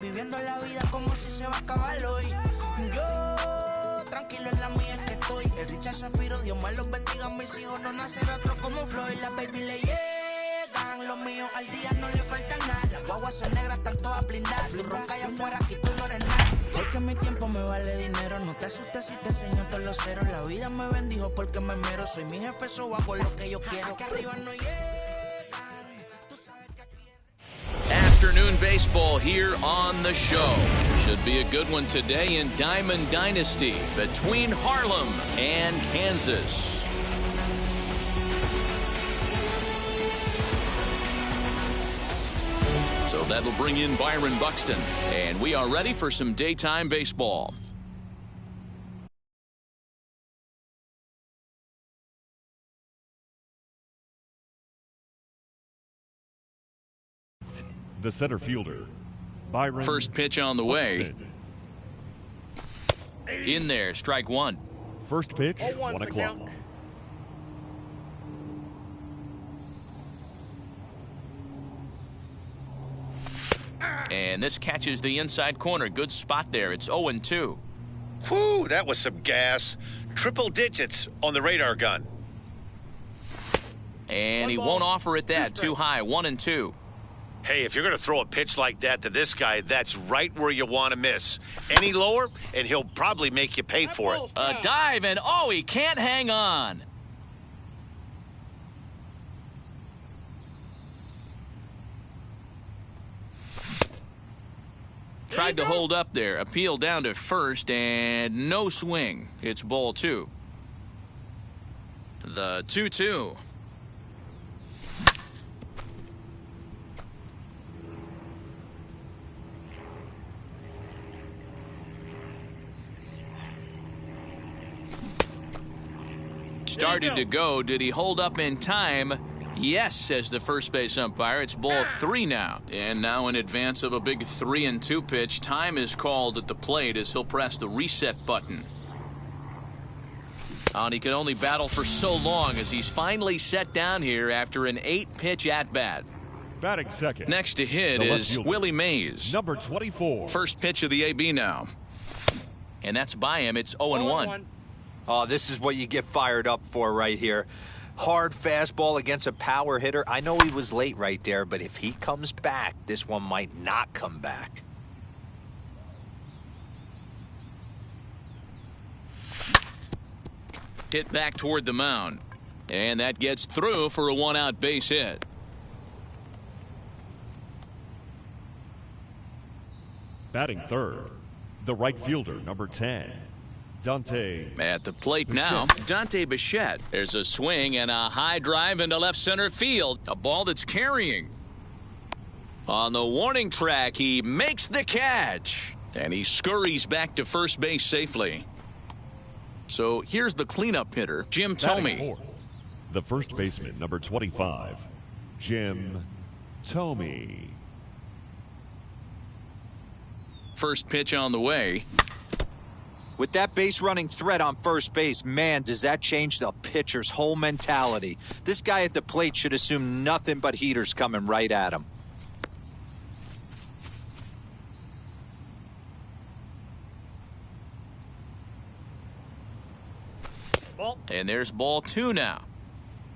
Viviendo la vida como si se va a acabar hoy. Yo, tranquilo en la mía es que estoy. El Richard Zafiro, Dios más los bendiga. Mis hijos no nacerá otro como Floyd. Las baby le llegan, los míos al día no le falta nada. Las guaguas son negras, están todas blindadas. Tu ronca allá afuera, aquí tú no eres nada. Porque mi tiempo me vale dinero. No te asustes si te enseño todos los ceros. La vida me bendijo porque me mero. Soy mi jefe, so hago lo que yo quiero. Aquí arriba no llegan. Tú sabes que aquí Afternoon baseball here on the show. Should be a good one today in Diamond Dynasty between Harlem and Kansas. So that'll bring in Byron Buxton, and we are ready for some daytime baseball. The center fielder, Byron. First pitch on the way. In there, strike one. First pitch, 1 o'clock. And this catches the inside corner. Good spot there. It's 0-2. Whew, that was some gas. Triple digits on the radar gun. And he won't offer it that. Too high. 1-2. Hey, if you're going to throw a pitch like that to this guy, that's right where you want to miss. Any lower, and he'll probably make you pay for it. A dive, and oh, he can't hang on. Tried to hold up there. Appeal down to first, and no swing. It's ball two. The 2-2. Started to go. Did he hold up in time? Yes, says the first base umpire. It's ball three now. And now in advance of a big 3-2 pitch, time is called at the plate as he'll press the reset button. And he could only battle for so long as he's finally set down here after an 8-pitch at-bat. Batting second. Next to hit is Willie Mays. Number 24. First pitch of the AB now. And that's by him. It's 0-1. Oh, this is what you get fired up for right here. Hard fastball against a power hitter. I know he was late right there, but if he comes back, this one might not come back. Hit back toward the mound. And that gets through for a one-out base hit. Batting third, the right fielder, number 10. Dante. At the plate now, Dante Bichette. There's a swing and a high drive into left center field. A ball that's carrying. On the warning track, he makes the catch. And he scurries back to first base safely. So here's the cleanup hitter, Jim Thome. Fourth, the first baseman, number 25, Jim Thome. First pitch on the way. With that base running threat on first base, man, does that change the pitcher's whole mentality. This guy at the plate should assume nothing but heaters coming right at him. And there's ball two now.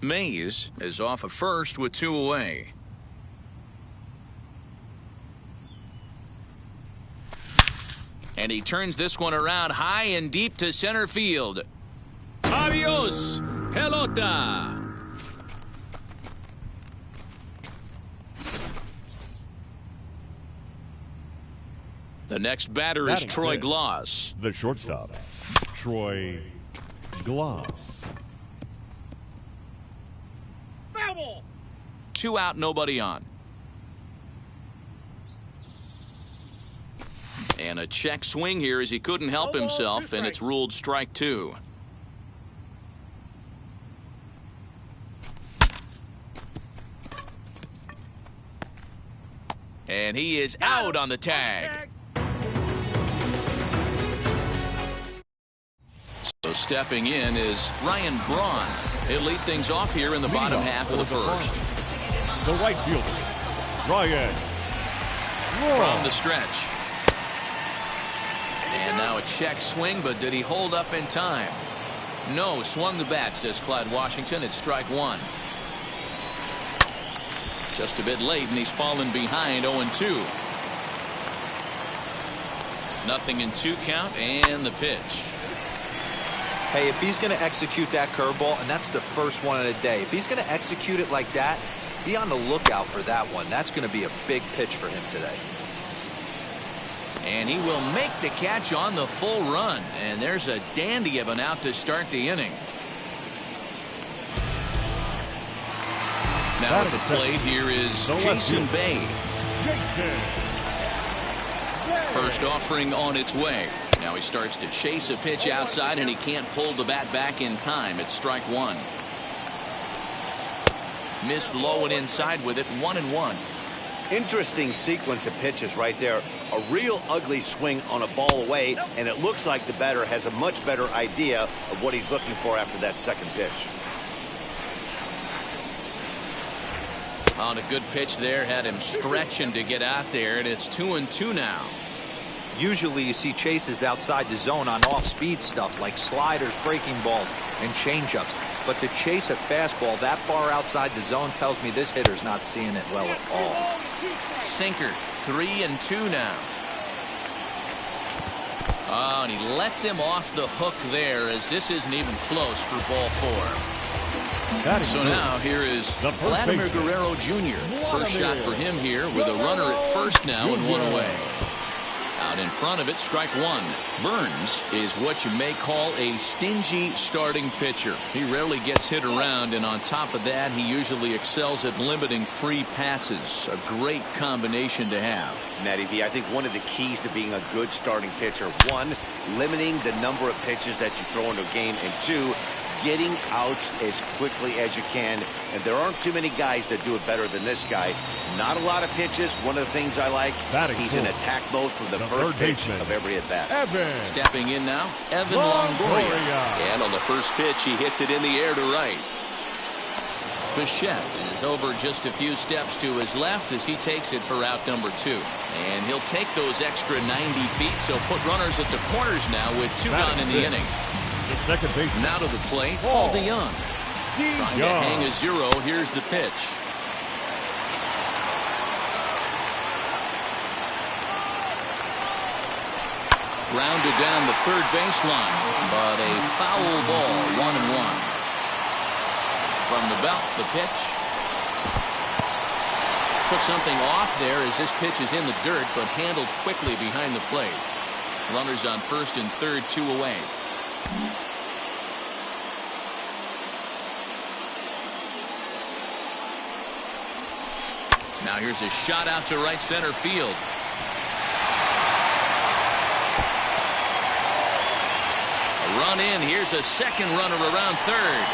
Mays is off of first with two away. And he turns this one around high and deep to center field. Adios, pelota. The next batter is Troy Gloss. The shortstop, Troy Gloss. Two out, nobody on. And a check swing here as he couldn't help himself, and it's ruled strike two. And he is out on the tag. So stepping in is Ryan Braun. He'll lead things off here in the bottom half of the first. The right fielder, Ryan Braun. From the stretch. And now a check swing, but did he hold up in time? No, swung the bat, says Clyde Washington. It's strike one. Just a bit late, and he's fallen behind 0-2. Nothing in 2 count, and the pitch. Hey, if he's going to execute that curveball, and that's the first one of the day, if he's going to execute it like that, be on the lookout for that one. That's going to be a big pitch for him today. And he will make the catch on the full run. And there's a dandy of an out to start the inning. Now at the plate, here is Jason Bay. First offering on its way. Now he starts to chase a pitch outside, and he can't pull the bat back in time. It's strike one. Missed low and inside with it, 1-1. Interesting sequence of pitches right there. A real ugly swing on a ball away, and it looks like the batter has a much better idea of what he's looking for after that second pitch. On a good pitch there, had him stretching to get out there, and it's 2-2 now. Usually you see chases outside the zone on off-speed stuff like sliders, breaking balls, and changeups. But to chase a fastball that far outside the zone tells me this hitter's not seeing it well at all. Sinker, 3-2 now. Oh, and he lets him off the hook there, as this isn't even close for ball 4. So now here is Vladimir Guerrero Jr. First shot for him here with a runner at first now and 1 away. Out in front of it, strike one. Burns is what you may call a stingy starting pitcher. He rarely gets hit around, and on top of that, he usually excels at limiting free passes. A great combination to have. Matty V, I think one of the keys to being a good starting pitcher, one, limiting the number of pitches that you throw into a game, and two, getting outs as quickly as you can. And there aren't too many guys that do it better than this guy. Not a lot of pitches. One of the things I like, he's in attack mode from the first pitch of every at-bat. Stepping in now, Evan Longoria. And on the first pitch, he hits it in the air to right. Bichette is over just a few steps to his left as he takes it for out number 2. And he'll take those extra 90 feet, so put runners at the corners now with 2 gone in the inning. The second baseman. Now to the plate, Paul DeYoung. Trying to hang a 0. Here's the pitch. Grounded down the third baseline, but a foul ball, 1-1. From the belt, the pitch. Took something off there as this pitch is in the dirt, but handled quickly behind the plate. Runners on first and third, 2 away. Now here's a shot out to right center field. A run in. Here's a second runner around third.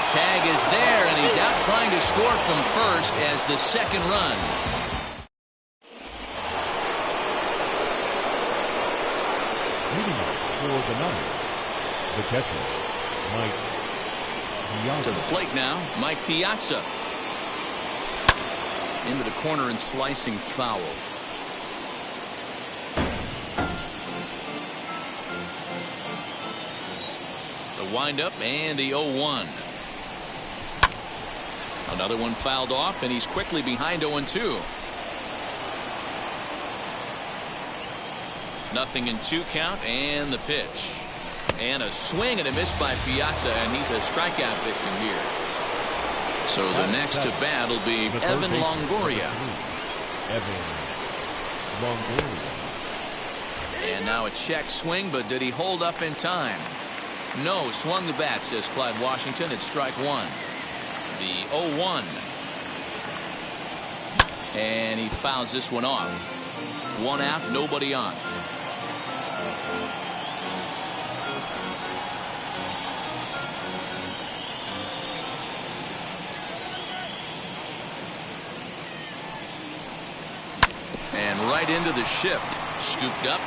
Tag is there, and he's out trying to score from first as the second run. Leading up for the ninth, the catcher, Mike Piazza. To the plate now, Mike Piazza. Into the corner and slicing foul. The windup and the 0-1. Another one fouled off, and he's quickly behind 0-2. Nothing in 2 count, and the pitch. And a swing and a miss by Piazza, and he's a strikeout victim here. So the next to bat will be Evan Longoria. Evan Longoria. And now a check swing, but did he hold up in time? No, swung the bat, says Clyde Washington. It's strike one. The 0-1. And he fouls this one off. 1 out, nobody on. And right into the shift. Scooped up.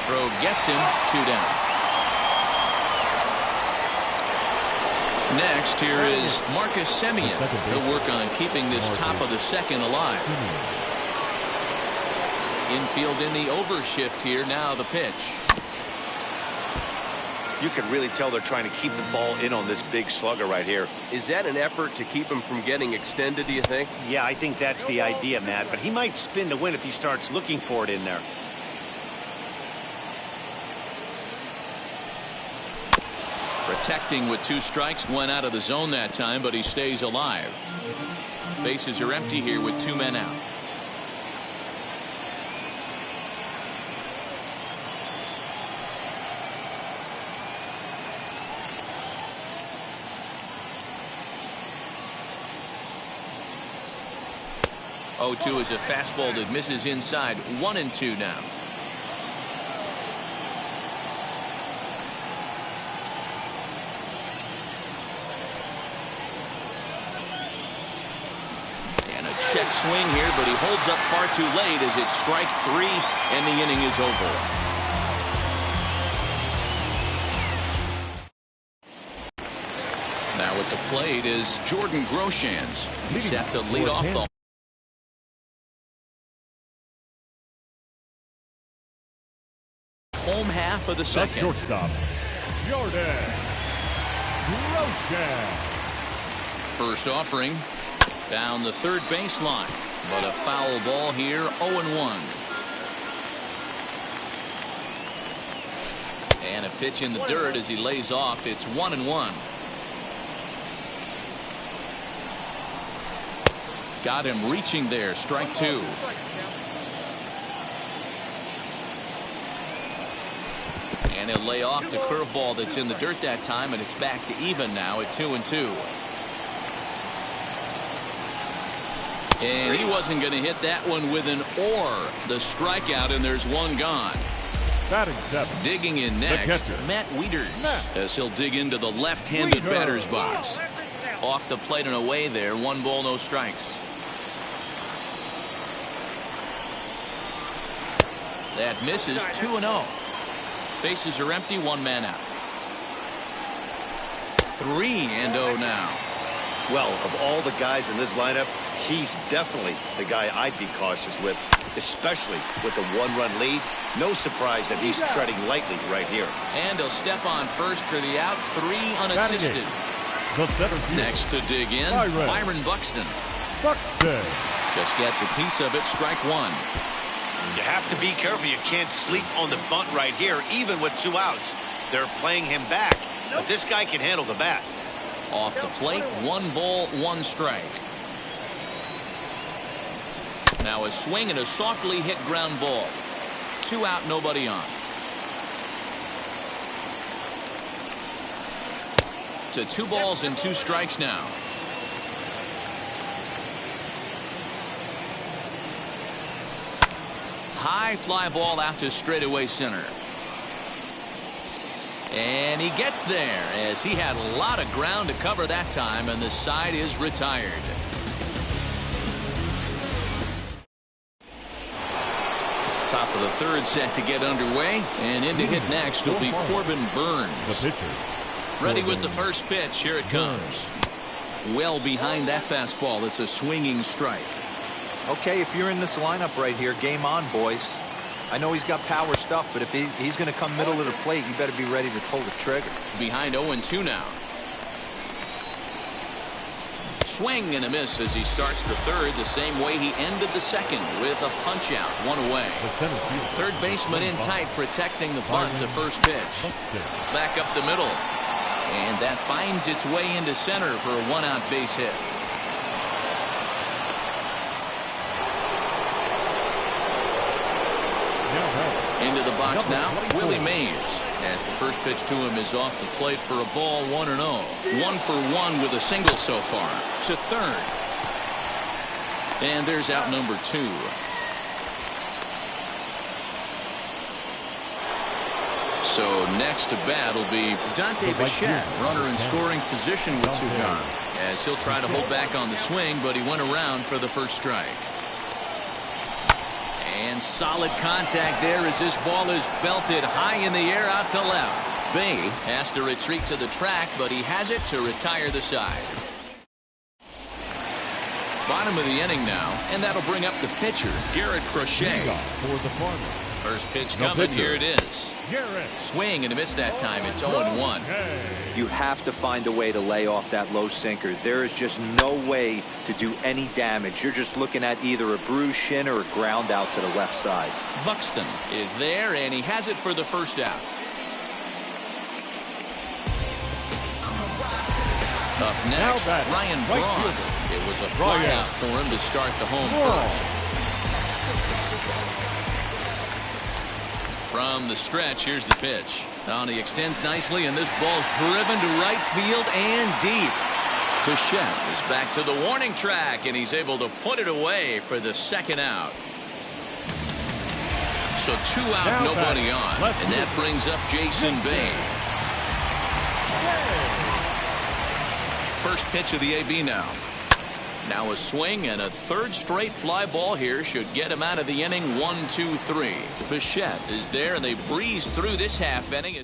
Throw gets him. 2 down. Next, here is Marcus Semien. He'll work on keeping this top of the second alive. Infield in the overshift here. Now the pitch. You can really tell they're trying to keep the ball in on this big slugger right here. Is that an effort to keep him from getting extended, do you think? Yeah, I think that's the idea, Matt. But he might spin to win if he starts looking for it in there. Protecting with 2 strikes. Went out of the zone that time, but he stays alive. Bases are empty here with 2 men out. Oh, 2 is a fastball that misses inside. 1-2 now. And a check swing here, but he holds up far too late as it's strike 3 and the inning is over. Now at the plate is Jordan Groshans. Set to lead off the home half of the second. Shortstop, Jordan Groshans. First offering down the third baseline, but a foul ball here. 0-1. And a pitch in the dirt as he lays off. It's 1-1. Got him reaching there. Strike 2. And he'll lay off the curveball that's in the dirt that time, and it's back to even now at 2-2. And he wasn't going to hit that one with an or. The strikeout, and there's 1 gone. Batting 7. Digging in next, Matt Wieters, as he'll dig into the left-handed batter's box. Off the plate and away there. 1 ball, no strikes. That misses. 2-0. Bases are empty. 1 man out. 3-0 now. Well, of all the guys in this lineup, he's definitely the guy I'd be cautious with, especially with a 1-run lead. No surprise that he's treading lightly right here. And he'll step on first for the out. 3 unassisted. Next to dig in, Byron Buxton. Just gets a piece of it. Strike 1. You have to be careful. You can't sleep on the bunt right here, even with 2 outs. They're playing him back, but this guy can handle the bat. Off the plate, 1 ball, 1 strike. Now a swing and a softly hit ground ball. 2 out, nobody on. To 2 balls and 2 strikes now. High fly ball out to straightaway center. And he gets there as he had a lot of ground to cover that time, and the side is retired. Top of the 3rd set to get underway, and in to hit next will be Corbin Burns. The pitcher. Ready with the first pitch. Here it comes. Well behind that fastball. It's a swinging strike. Okay, if you're in this lineup right here, game on, boys. I know he's got power stuff, but if he's going to come middle of the plate, you better be ready to pull the trigger. Behind 0-2 now. Swing and a miss as he starts the 3rd the same way he ended the 2nd with a punch out. 1 away. Third baseman in tight, protecting the bunt. The first pitch. Back up the middle. And that finds its way into center for a 1-out base hit. Into the box now, Willie Mays, as the first pitch to him is off the plate for a ball. 1-0. 1 for 1 with a single so far. To 3rd. And there's out number 2. So next to bat will be Dante Bichette, runner in scoring position with 2 gone, as he'll try to hold back on the swing, but he went around for the first strike. And solid contact there as this ball is belted high in the air out to left. Bay has to retreat to the track, but he has it to retire the side. bottom of the inning now, and that'll bring up the pitcher, Garrett Crochet. For the Cardinals. First pitch The coming. pitcher. Here it is. Swing and a miss that time. It's 0-1. You have to find a way to lay off that low sinker. There is just no way to do any damage. You're just looking at either a bruised shin or a ground out to the left side. Buxton is there, and he has it for the first out. Up next, Ryan Braun. It was a flyout for him to start the home first. From the stretch, here's the pitch. Oh, and he extends nicely, and this ball's driven to right field and deep. Bichette is back to the warning track, and he's able to put it away for the second out. So 2 out, nobody on, and that brings up Jason Bay. First pitch of the AB now. Now a swing, and a third straight fly ball here should get him out of the inning. 1-2-3. Bichette is there, and they breeze through this half inning.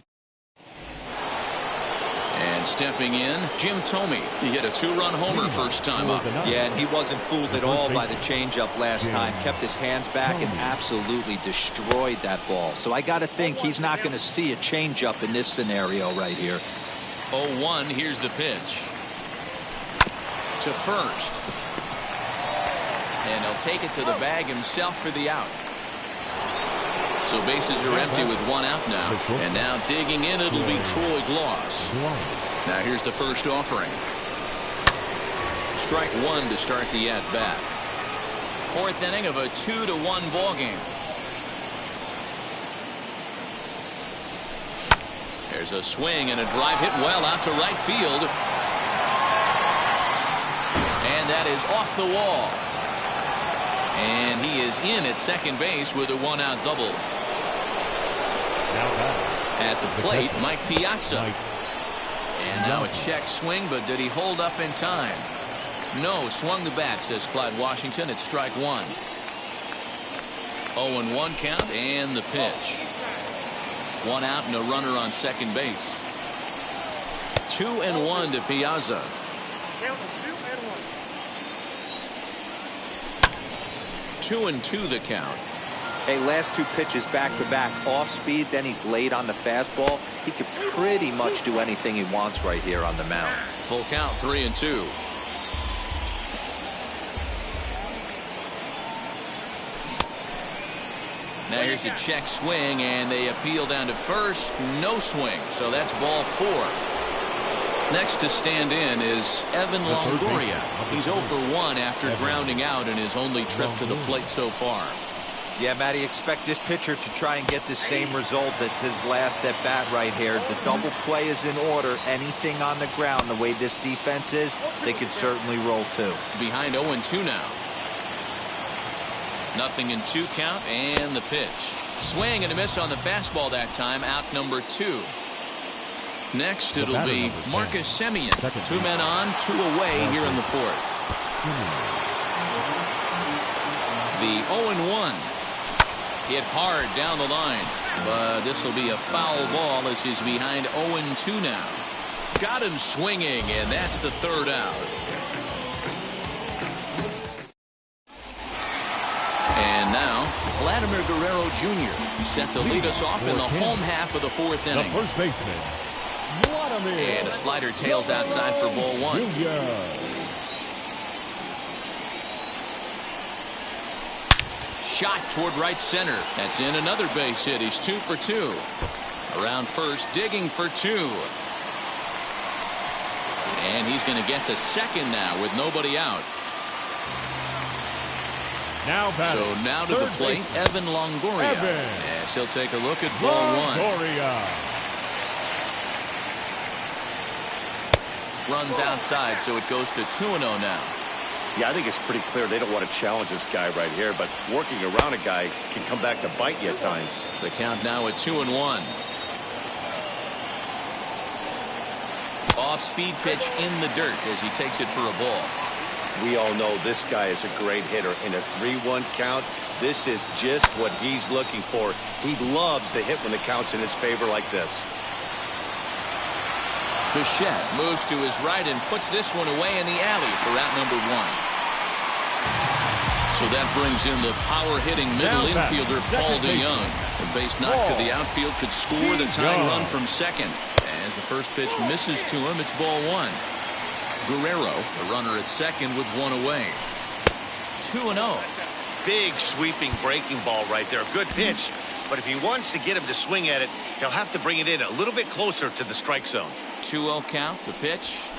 And stepping in, Jim Thome. He hit a 2-run homer first time up. Yeah, and he wasn't fooled at all by the changeup last time. Kept his hands back and absolutely destroyed that ball. So I got to think he's not going to see a changeup in this scenario right here. 0-1. Here's the pitch. To first. And he'll take it to the bag himself for the out. So bases are empty with 1 out now. And now digging in, it'll be Troy Gloss. Now here's the first offering. Strike 1 to start the at-bat. 4th inning of a 2-1 ball game. There's a swing and a drive hit well out to right field. And that is off the wall. And he is in at second base with a 1-out double. At the plate, Mike Piazza. And now a check swing, but did he hold up in time? No, swung the bat, says Clyde Washington. It's strike 1. 0-1 count, and the pitch. 1 out and a runner on second base. 2-1 to Piazza. 2-2 the count. Hey, last 2 pitches back-to-back off speed, then he's late on the fastball. He could pretty much do anything he wants right here on the mound. Full count, 3-2. Now here's a check swing, and they appeal down to first. No swing, so that's ball 4. Next to stand in is Evan Longoria. He's 0 for 1 after grounding out in his only trip to the plate so far. Yeah, Matty, expect this pitcher to try and get the same result as his last at bat right here. The double play is in order. Anything on the ground, the way this defense is, they could certainly roll too. Behind 0-2 now. Nothing in 2 count, and the pitch. Swing and a miss on the fastball that time. Out number 2. Next, it'll be Marcus Semien. 2 men on, 2 away here in the 4th. The 0-1. Hit hard down the line. But this will be a foul ball as he's behind 0-2 now. Got him swinging, and that's the 3rd out. And now, Vladimir Guerrero Jr. set to lead us off in the home half of the 4th inning. The first baseman. And a slider tails outside for ball 1. Shot toward right center. That's in another base hit. He's 2 for 2. Around first, digging for 2. And he's going to get to second now with nobody out. So now to the plate, Evan Longoria. As he'll take a look at ball 1. Runs outside, so it goes to 2-0 now. Yeah, I think it's pretty clear they don't want to challenge this guy right here, but working around a guy can come back to bite you at times. The count now at 2-1. Off-speed pitch in the dirt as he takes it for a ball. We all know this guy is a great hitter. In a 3-1 count, this is just what he's looking for. He loves to hit when the count's in his favor like this. Bichette moves to his right and puts this one away in the alley for out number 1. So that brings in the power-hitting middle infielder, Paul DeYoung. The base knock to the outfield could score the tying run from second. As the first pitch misses to him, it's ball one. Guerrero, the runner at second with one away. 2-0. Big sweeping breaking ball right there. Good pitch. But if he wants to get him to swing at it, he'll have to bring it in a little bit closer to the strike zone. 2-0 count, the pitch.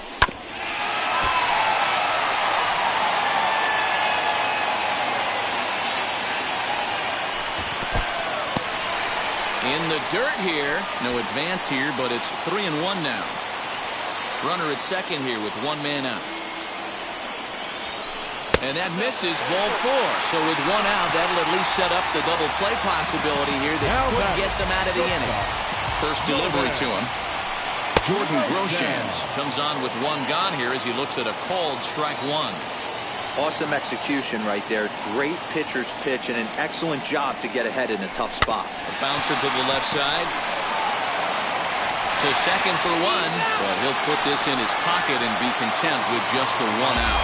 In the dirt here. No advance here, but it's 3-1 now. Runner at second here with one man out. And that misses, ball four. So with one out, that'll at least set up the double play possibility here that could get them out of the inning. First delivery to him. Jordan Groshans comes on with one gone here as he looks at a called strike one. Awesome execution right there. Great pitcher's pitch and an excellent job to get ahead in a tough spot. A bouncer to the left side. To second for one, but he'll put this in his pocket and be content with just the one out.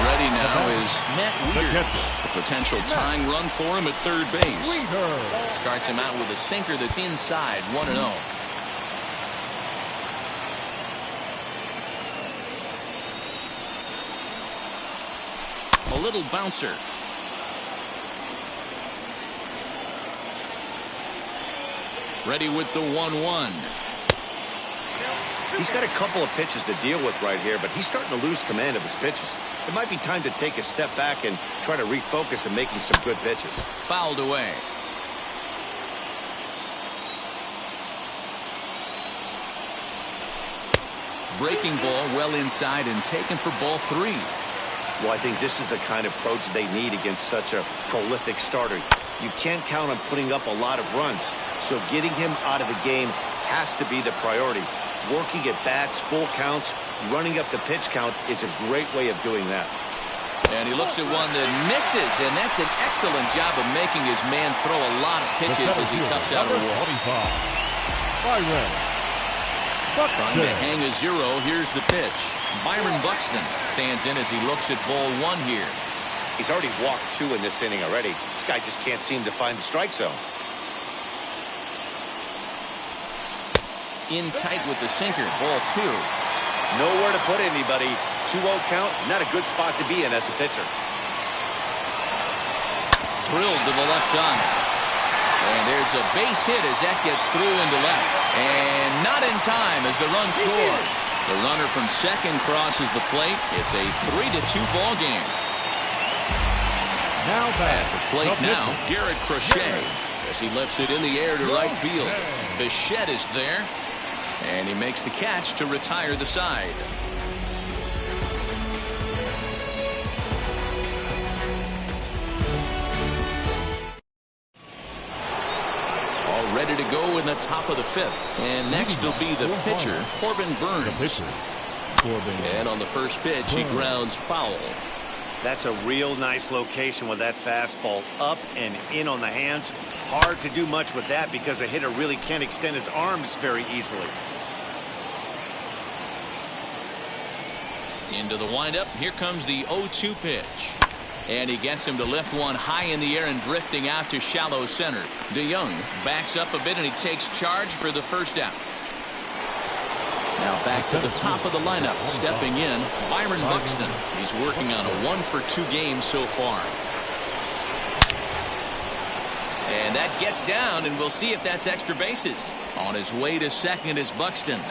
Ready now is Matt Wieters. A potential tying run for him at third base. Starts him out with a sinker that's inside, 1-0. A little bouncer. Ready with the 1-1. He's got a couple of pitches to deal with right here, but he's starting to lose command of his pitches. It might be time to take a step back and try to refocus and making some good pitches. Fouled away. Breaking ball well inside and taken for ball three. Well, I think this is the kind of approach they need against such a prolific starter. You can't count on putting up a lot of runs, so getting him out of the game has to be the priority. Working at bats, full counts, running up the pitch count is a great way of doing that. And he looks at one that misses, and that's an excellent job of making his man throw a lot of pitches as he toughs out a wall. Trying to hang a zero. Here's the pitch. Byron Buxton stands in as he looks at ball one here. He's already walked two in this inning already. This guy just can't seem to find the strike zone. In tight with the sinker. Ball two. Nowhere to put anybody. 2-0 count. Not a good spot to be in as a pitcher. Drilled to the left side. And there's a base hit as that gets through into left. And not in time as the run scores. The runner from second crosses the plate. It's a 3-2 ball game. Now at the plate now, Garrett Crochet as he lifts it in the air to right field. Bichette is there, and he makes the catch to retire the side. All ready to go in the top of the fifth, and next will be the pitcher, Corbin Burns. And on the first pitch, he grounds foul. That's a real nice location with that fastball up and in on the hands. Hard to do much with that because a hitter really can't extend his arms very easily. Into the windup. Here comes the 0-2 pitch. And he gets him to lift one high in the air and drifting out to shallow center. DeYoung backs up a bit and he takes charge for the first out. Now back to the top of the lineup. Stepping in, Byron Buxton. He's working on a 1-for-2 game so far. And that gets down, and we'll see if that's extra bases. On his way to second is Buxton.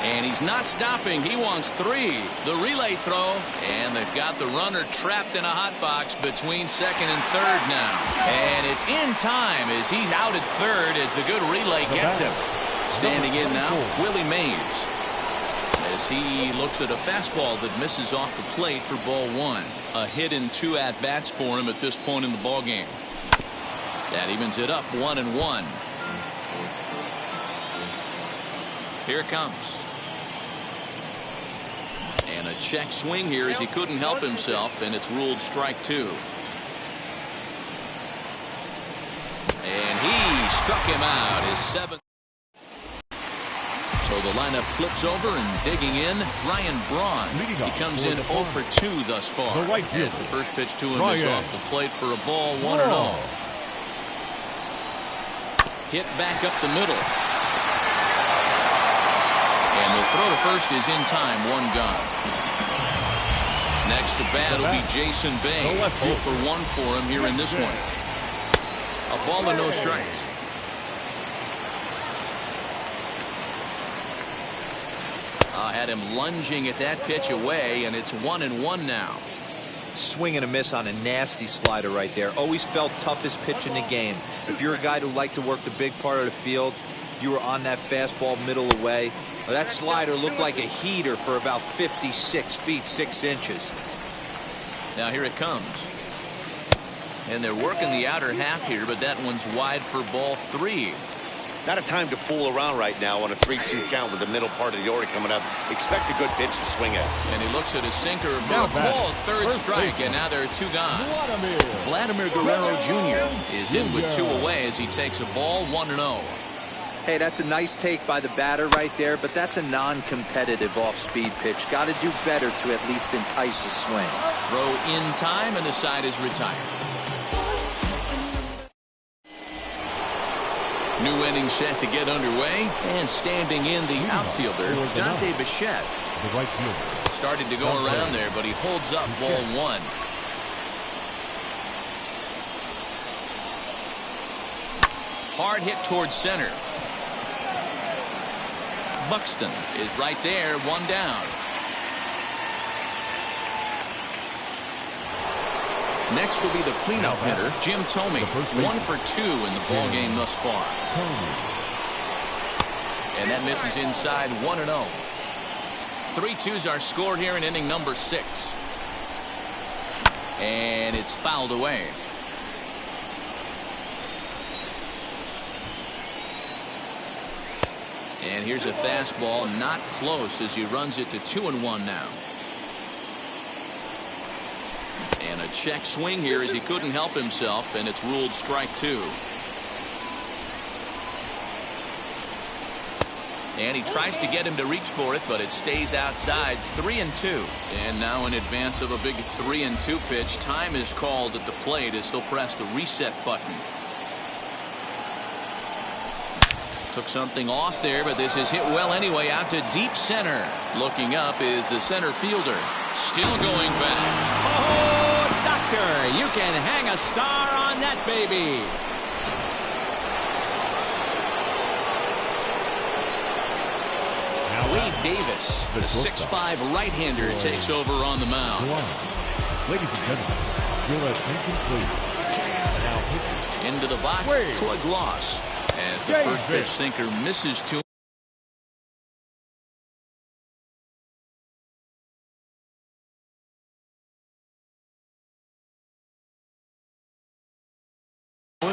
And he's not stopping. He wants three. The relay throw, and they've got the runner trapped in a hot box between second and third now. And it's in time as he's out at third as the good relay gets him. Standing in now, Willie Mays, as he looks at a fastball that misses off the plate for ball one. A hit and 2 at-bats for him at this point in the ballgame. That evens it up 1-1. Here it comes. And a check swing here as he couldn't help himself, and it's ruled strike two. And he struck him out. His seventh. So the lineup flips over and digging in, Ryan Braun. He comes in 0 for 2 thus far. As the first pitch to him is off the plate for a ball, 1-0. Hit back up the middle. And the throw to first is in time, 1 gone. Next to bat will be Jason Bay. 0 for 1 for him here in this one. A ball and no strikes. Had him lunging at that pitch away, and it's 1-1 now. Swing and a miss on a nasty slider right there. Always felt toughest pitch in the game. If you're a guy who liked to work the big part of the field, you were on that fastball middle away. Well, that slider looked like a heater for about 56 feet 6 inches. Now here it comes. And they're working the outer half here, but that one's wide for ball 3. Not a time to fool around right now on a 3-2 count with the middle part of the order coming up. Expect a good pitch to swing at. And he looks at his sinker for a ball, third strike, and now there are 2 gone. Vladimir Guerrero Jr. is in with 2 away as he takes a ball, 1-0. Hey, that's a nice take by the batter right there, but that's a non-competitive off-speed pitch. Got to do better to at least entice a swing. Throw in time, and the side is retired. New inning set to get underway, and standing in the outfielder, Dante Bichette. The right fielder. Started to go around there, but he holds up ball 1. Hard hit towards center. Buxton is right there, 1 down. Next will be the cleanup hitter, Jim Thome. 1 for 2 in the ball game thus far. And that misses inside, 1-0. 3-2s are scored here in inning number 6. And it's fouled away. And here's a fastball, not close as he runs it to 2-1 now. And a check swing here as he couldn't help himself, and it's ruled strike 2. And he tries to get him to reach for it, but it stays outside, 3-2. And now in advance of a big 3-2 pitch, time is called at the plate as he'll press the reset button. Took something off there, but this is hit well anyway, out to deep center. Looking up is the center fielder. Still going back. Oh, doctor, you can hang a star on that baby. Wade Davis, the 6'5" right-hander, takes over on the mound. Ladies and gentlemen, your attention please. Now pitching. Into the box, Troy Gloss, as the first pitch sinker misses to him.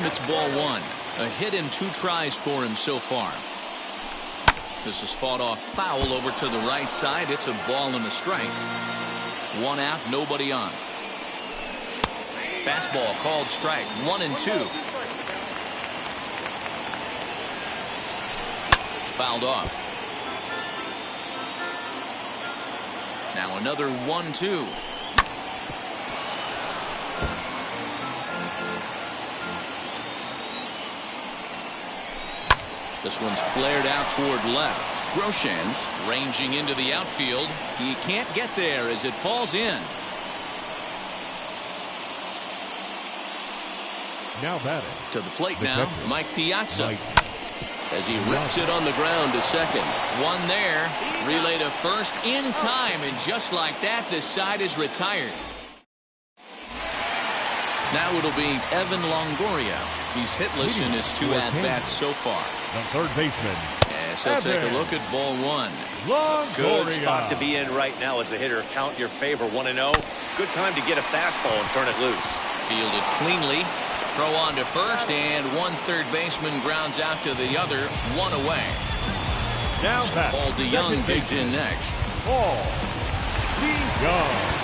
It's ball 1. A hit in 2 tries for him so far. This is fought off foul over to the right side. It's a ball and a strike. 1 out, nobody on. Fastball called strike. 1-2. Fouled off. Now another 1-2. This one's flared out toward left. Groshans ranging into the outfield. He can't get there as it falls in. Now batting. To the plate now, Mike Piazza. As he rips it on the ground to second. 1 there. Relay to first in time. And just like that, the side is retired. Now it'll be Evan Longoria. He's hitless in his 2 at-bats so far. The third baseman. Yes, let's take a look at ball 1. Good spot to be in right now as a hitter. Count your favor, 1-0. Good time to get a fastball and turn it loose. Fielded cleanly. Throw on to first, and 1 third baseman grounds out to the other, 1 away. Now back. Paul DeYoung digs in next. Paul DeYoung.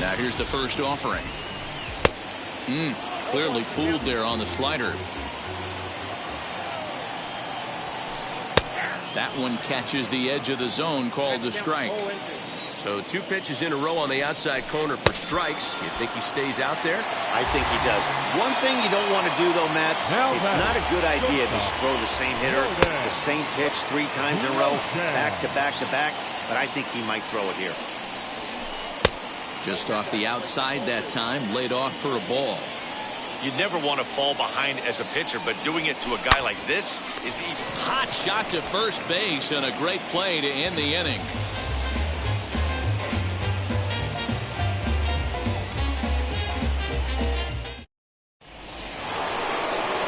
Now here's the first offering. Clearly fooled there on the slider. That one catches the edge of the zone, called a strike. So 2 pitches in a row on the outside corner for strikes. You think he stays out there? I think he does. One thing you don't want to do, though, Matt, it's not a good idea to throw the same hitter, the same pitch 3 times in a row, back to back to back, but I think he might throw it here. Just off the outside that time, laid off for a ball. You never want to fall behind as a pitcher, but doing it to a guy like this is even. Hot shot to first base and a great play to end the inning.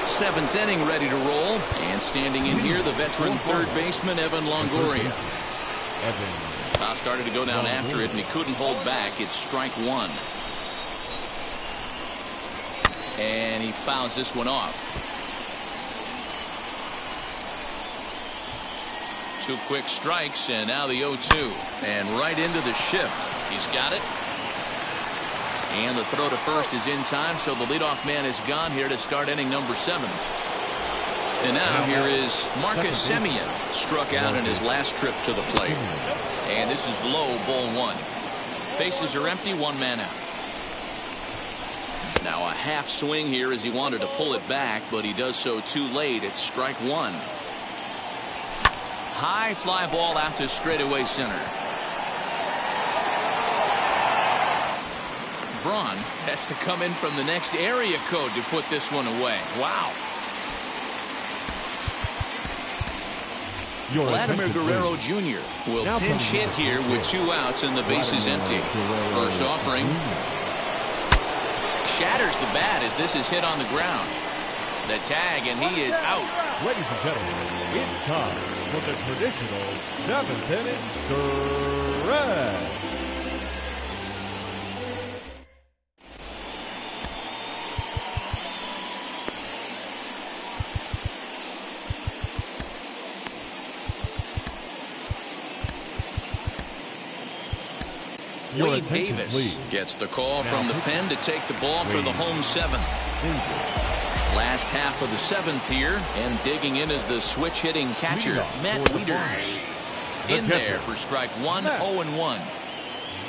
7th inning ready to roll. And standing in here, the veteran third baseman, Evan Longoria. Started to go down after it, and he couldn't hold back. It's strike 1. And he fouls this one off. 2 quick strikes, and now the 0-2. And right into the shift. He's got it. And the throw to first is in time, so the leadoff man is gone here to start inning number 7. And now here is Marcus Semien, struck out in his last trip to the plate. And this is low, ball 1. Bases are empty, 1 man out. Now a half swing here as he wanted to pull it back, but he does so too late. It's strike 1. High fly ball out to straightaway center. Braun has to come in from the next area code to put this one away. Wow. Vladimir Guerrero Jr. will pinch hit here with 2 outs and the bases empty. First offering. Shatters the bat as this is hit on the ground. The tag, and he is out. Ladies and gentlemen, it's time for the traditional 7th inning stretch. Wade Davis gets the call from the pen to take the ball for the home 7th. Last half of the 7th here, and digging in is the switch hitting catcher, Matt Wieters. In there for strike 1, 0-1.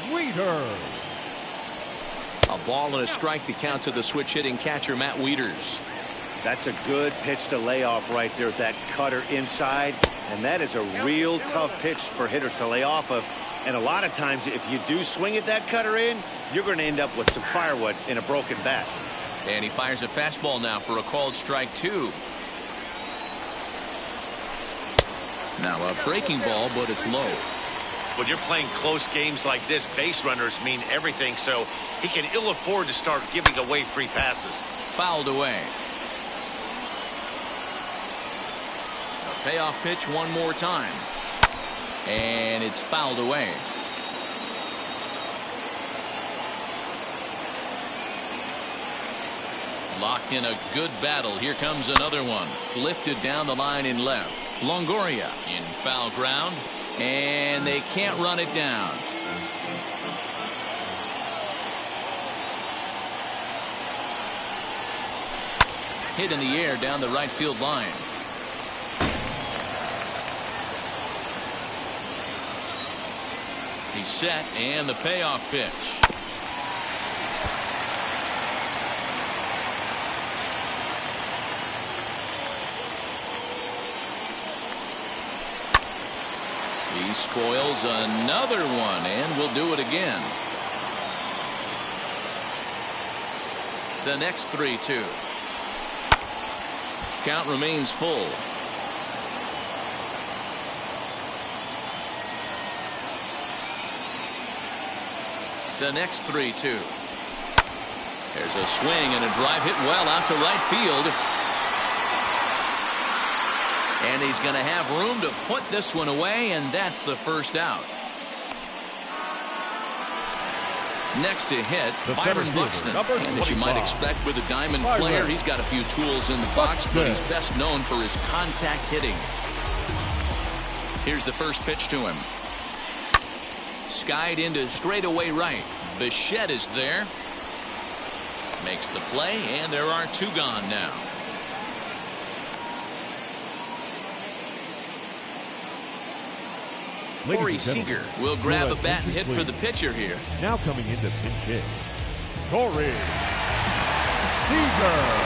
Wieters. A ball and a strike to count to the switch hitting catcher, Matt Wieters. That's a good pitch to lay off right there, that cutter inside. And that is a real tough pitch for hitters to lay off of. And a lot of times, if you do swing at that cutter in, you're going to end up with some firewood in a broken bat. And he fires a fastball now for a called strike 2. Now a breaking ball, but it's low. When you're playing close games like this, base runners mean everything, so he can ill afford to start giving away free passes. Fouled away. A payoff pitch one more time. And it's fouled away. Locked in a good battle. Here comes another one. Lifted down the line in left. Longoria in foul ground. And they can't run it down. Hit in the air down the right field line. He's set, and the payoff pitch. He spoils another one, and will do it again. The next 3-2. Count remains full. The next 3-2. There's a swing and a drive hit well out to right field. And he's going to have room to put this one away, and that's the first out. Next to hit, Byron Buxton. And as you might expect with a diamond player, he's got a few tools in the box, but he's best known for his contact hitting. Here's the first pitch to him. Skied into straightaway right. Bichette is there. Makes the play, and there are 2 gone now. Corey Seager will grab a bat and hit for the pitcher here. Now coming in to pinch hit, Corey Seager.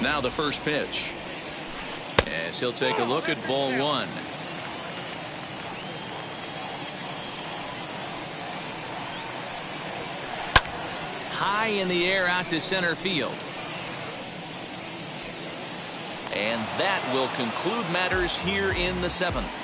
Now the first pitch. As he'll take a look at ball 1. High in the air out to center field. And that will conclude matters here in the 7th.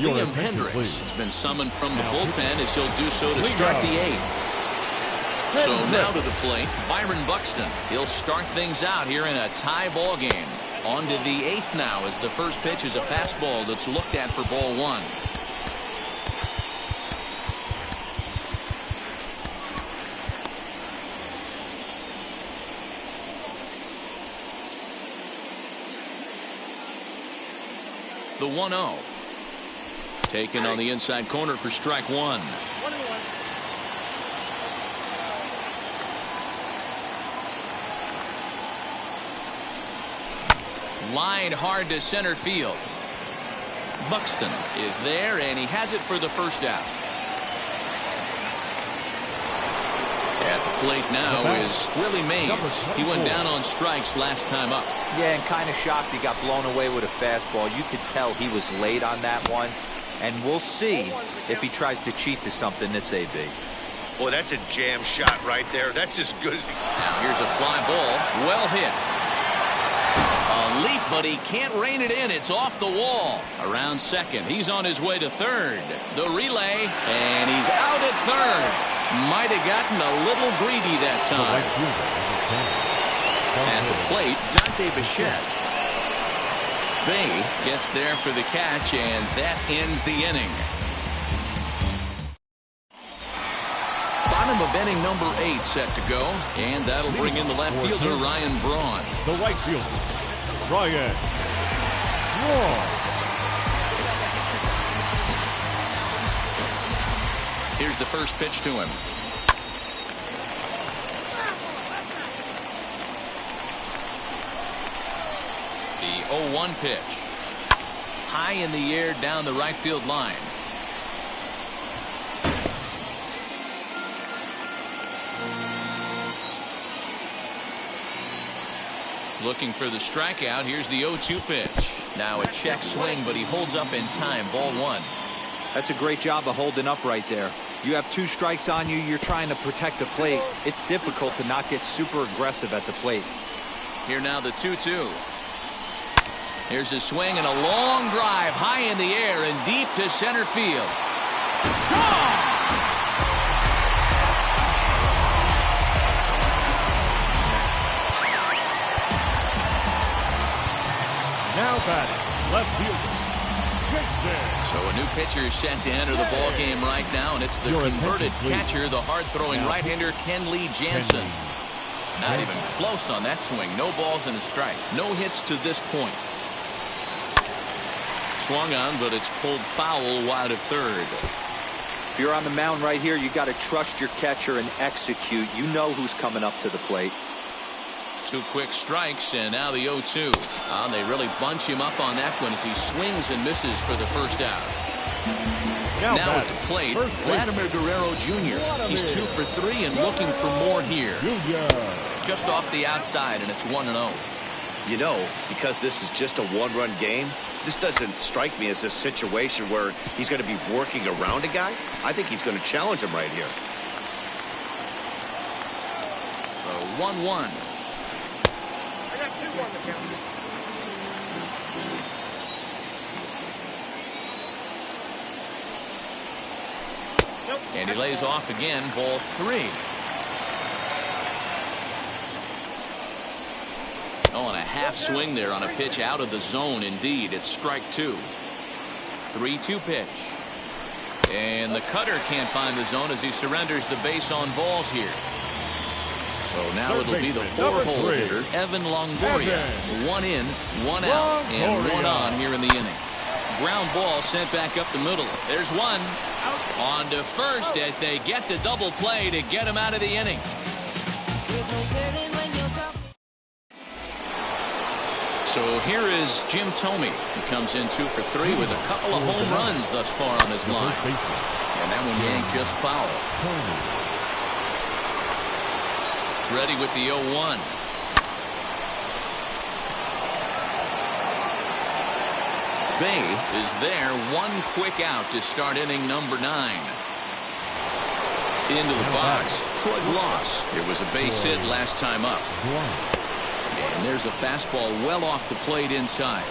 Liam Hendricks has been summoned from the bullpen as he'll do so to start the 8th. So now to the plate, Byron Buxton. He'll start things out here in a tie ball game. On to the 8th now as the first pitch is a fastball that's looked at for ball 1. The 1-0. Taken on the inside corner for strike 1. Lined hard to center field. Buxton is there, and he has it for the first out. At the plate now is Willie Mays. He went down on strikes last time up. Yeah, and kind of shocked he got blown away with a fastball. You could tell he was late on that one. And we'll see if he tries to cheat to something this AB. Boy, that's a jam shot right there. That's as good as he... Now here's a fly ball. Well hit. A leap, but he can't rein it in. It's off the wall. Around second. He's on his way to third. The relay, and he's out at third. Might have gotten a little greedy that time. At the plate, Dante Bichette. Bay gets there for the catch, and that ends the inning. Bottom of inning number 8 set to go, and that'll bring in the left fielder, Ryan Braun. The right fielder, Ryan Braun. Here's the first pitch to him. The 0-1 pitch. High in the air down the right field line. Looking for the strikeout. Here's the 0-2 pitch. Now a check swing, but he holds up in time. Ball 1. That's a great job of holding up right there. You have 2 strikes on you. You're trying to protect the plate. It's difficult to not get super aggressive at the plate. Here now the 2-2. Here's a swing and a long drive high in the air and deep to center field. Gone! Now batting, left fielder, Jason. So a new pitcher is set to enter the ball game right now, and it's the converted catcher, the hard-throwing right-hander Kenley Jansen. Not even close on that swing. No balls and a strike. No hits to this point. Swung on, but it's pulled foul wide of third. If you're on the mound right here, you got to trust your catcher and execute. You know who's coming up to the plate. 2 quick strikes, and now the 0-2. They really bunch him up on that one as he swings and misses for the first out. Now at the plate, Vladimir Guerrero Jr. He's 2 for 3 and looking for more here. Just off the outside, and it's 1-0. You know, because this is just a 1-run game, this doesn't strike me as a situation where he's going to be working around a guy. I think he's going to challenge him right here. So 1-1. I got 2 on the count. And he lays off again, ball 3. Oh, and a half swing there on a pitch out of the zone. Indeed, it's strike 2. 3-2 pitch. And the cutter can't find the zone as he surrenders the base on balls here. So now it'll be the 4-hole hitter, Evan Longoria. 1 in, 1 out, and 1 on here in the inning. Ground ball sent back up the middle. There's one. On to first as they get the double play to get him out of the inning. So here is Jim Thome. He comes in 2 for 3 with a couple of home runs thus far on his line. And that one yanked just foul. Ready with the 0-1. Bay is there. 1 quick out to start inning number 9. Into the box, Troy Gloss. It was a base hit last time up. And there's a fastball well off the plate inside.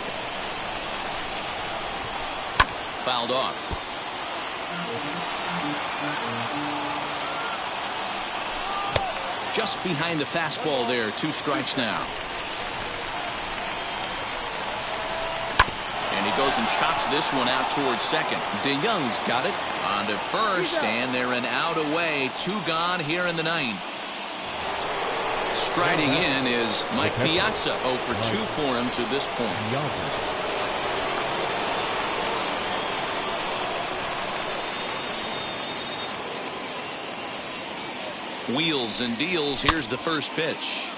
Fouled off. Just behind the fastball there. 2 strikes now. And he goes and chops this one out towards second. DeYoung's got it. On to first, and they're an out away. 2 gone here in the 9th. Striding in is Mike Piazza. 0 for 2 for him to this point. Wheels and deals. Here's the first pitch.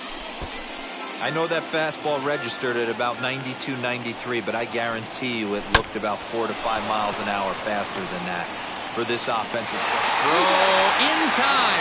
I know that fastball registered at about 92, 93, but I guarantee you it looked about 4 to 5 miles an hour faster than that for this offensive. Throw in time.